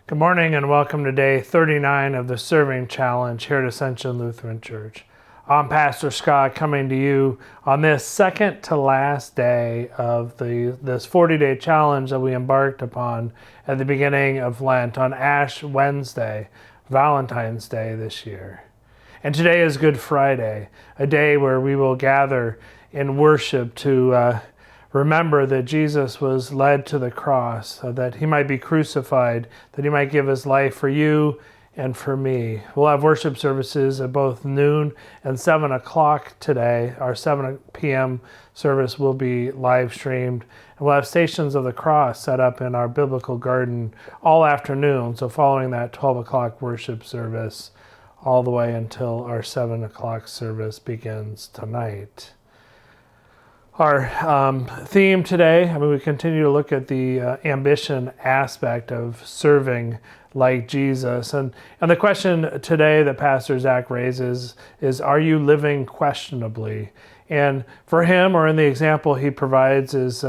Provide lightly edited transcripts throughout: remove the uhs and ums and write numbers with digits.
Good morning and welcome to day 39 of the Serving Challenge here at Ascension Lutheran Church. I'm Pastor Scott coming to you on this second to last day of this 40-day challenge that we embarked upon at the beginning of Lent on Ash Wednesday, Valentine's Day this year. And today is Good Friday, a day where we will gather in worship to remember that Jesus was led to the cross, that he might be crucified, that he might give his life for you and for me. We'll have worship services at both noon and 7 o'clock today. Our 7 p.m. service will be live streamed. And we'll have Stations of the Cross set up in our biblical garden all afternoon. So following that 12 o'clock worship service all the way until our 7 o'clock service begins tonight. Our theme today, we continue to look at the ambition aspect of serving like Jesus. And the question today that Pastor Zach raises is, are you living questionably? And for him, or in the example he provides, is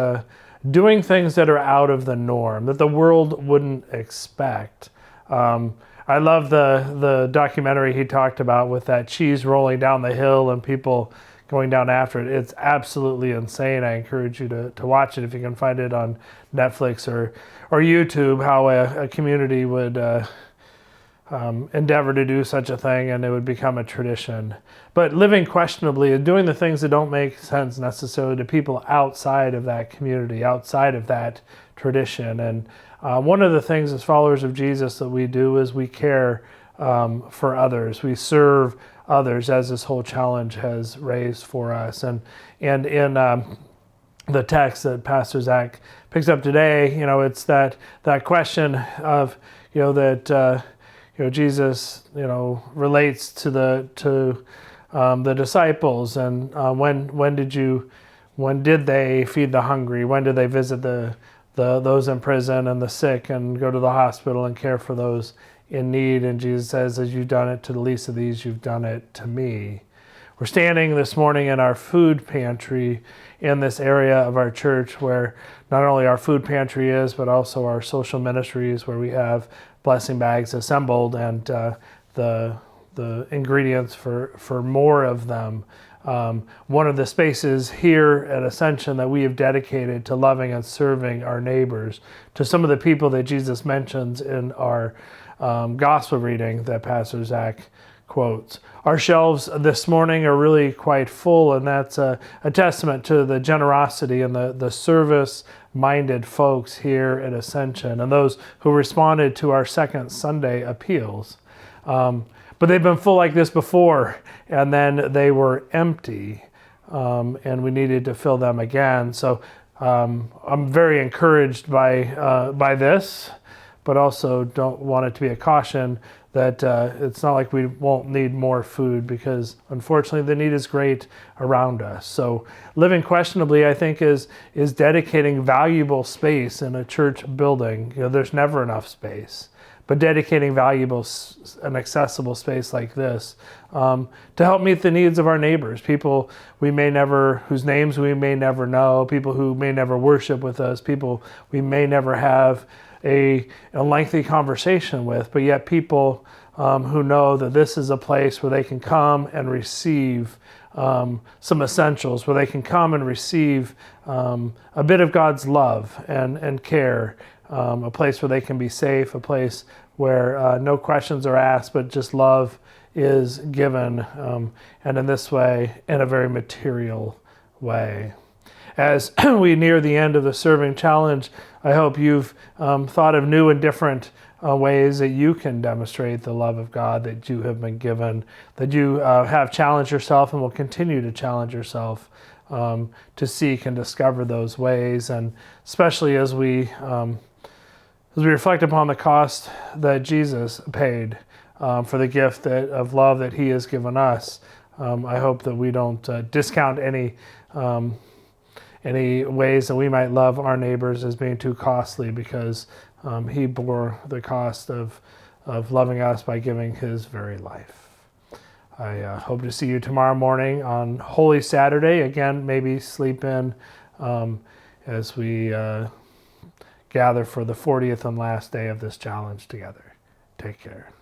doing things that are out of the norm, that the world wouldn't expect. I love the documentary he talked about with that cheese rolling down the hill and people going down after it. It's absolutely insane. I encourage you to watch it if you can find it on Netflix or YouTube, how a community would endeavor to do such a thing and it would become a tradition. But living questionably and doing the things that don't make sense necessarily to people outside of that community, outside of that tradition. And one of the things as followers of Jesus that we do is we care for others. We serve others, as this whole challenge has raised for us. And in the text that Pastor Zach picks up today, it's that question of, that Jesus, relates to the disciples, and when did they feed the hungry? When did they visit those in prison and the sick and go to the hospital and care for those in need? And Jesus says, as you've done it to the least of these, you've done it to me. We're standing this morning in our food pantry in this area of our church where not only our food pantry is, but also our social ministries where we have blessing bags assembled and the ingredients for more of them. One of the spaces here at Ascension that we have dedicated to loving and serving our neighbors, to some of the people that Jesus mentions in our gospel reading that Pastor Zach quotes. Our shelves this morning are really quite full, and that's a testament to the generosity and the service-minded folks here at Ascension and those who responded to our second Sunday appeals. But they've been full like this before, and then they were empty, and we needed to fill them again. So I'm very encouraged by this, but also don't want it to be a caution that it's not like we won't need more food, because unfortunately the need is great around us. So living questionably, I think, is dedicating valuable space in a church building. There's never enough space, but dedicating valuable and accessible space like this to help meet the needs of our neighbors, people whose names we may never know, people who may never worship with us, people we may never have a lengthy conversation with, but yet people who know that this is a place where they can come and receive some essentials, where they can come and receive a bit of God's love and care, a place where they can be safe, a place where no questions are asked, but just love is given, and in this way, in a very material way. As we near the end of the Serving Challenge, I hope you've thought of new and different ways that you can demonstrate the love of God that you have been given, that you have challenged yourself and will continue to challenge yourself to seek and discover those ways. And especially as we reflect upon the cost that Jesus paid for the gift of love that he has given us, I hope that we don't discount any ways that we might love our neighbors as being too costly, because he bore the cost of loving us by giving his very life. I hope to see you tomorrow morning on Holy Saturday. Again, maybe sleep in as we gather for the 40th and last day of this challenge together. Take care.